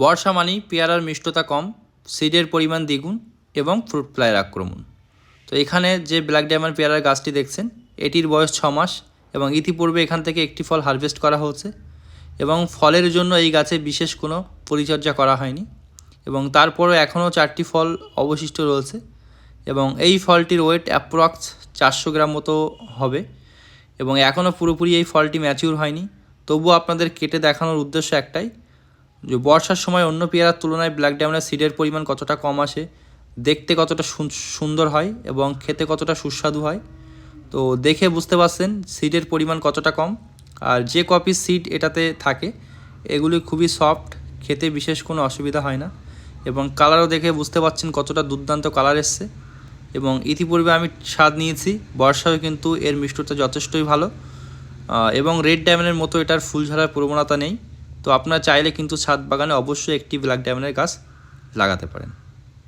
বর্ষা মানেই পেয়ারার মিষ্টতা কম, সিডের পরিমাণ দ্বিগুণ এবং ফ্রুট ফ্লাইয়ের আক্রমণ। তো এখানে যে ব্ল্যাক ডায়মন্ড পেয়ারার গাছটি দেখছেন, এটির বয়স 6 মাস এবং ইতিপূর্বে এখান থেকে একটি ফল হারভেস্ট করা হয়েছে এবং ফলের জন্য এই গাছে বিশেষ কোনো পরিচর্যা করা হয়নি এবং তারপরও এখনও 4টি ফল অবশিষ্ট রয়েছে এবং এই ফলটির ওয়েট অ্যাপ্রক্স 400 গ্রাম মতো হবে এবং এখনও পুরোপুরি এই ফলটি ম্যাচিউর হয়নি। তবুও আপনাদের কেটে দেখানোর উদ্দেশ্য একটাই, যে বর্ষার সময় অন্য পেয়ারার তুলনায় ব্ল্যাক ডায়মন্ডের সিডের পরিমাণ কতটা কম আসে, দেখতে কতটা সুন্দর হয় এবং খেতে কতটা সুস্বাদু হয়। তো দেখে বুঝতে পারছেন সিডের পরিমাণ কতটা কম। আর যে কপি সিড এটাতে থাকে এগুলি খুবই সফট, খেতে বিশেষ কোনো অসুবিধা হয় না এবং কালারও দেখে বুঝতে পারছেন কতটা দুর্দান্ত কালার এসছে। এবং ইতিপূর্বে আমি স্বাদ নিয়েছি, বর্ষায় কিন্তু এর মিষ্টতা যথেষ্টই ভালো এবং রেড ডায়মন্ডের মতো এটার ফুল ঝরার প্রবণতা নেই। তো আপনারা চাইলে কিন্তু ছাদ বাগানে অবশ্যই একটি ব্ল্যাক ডায়মন্ডের গাছ লাগাতে পারেন।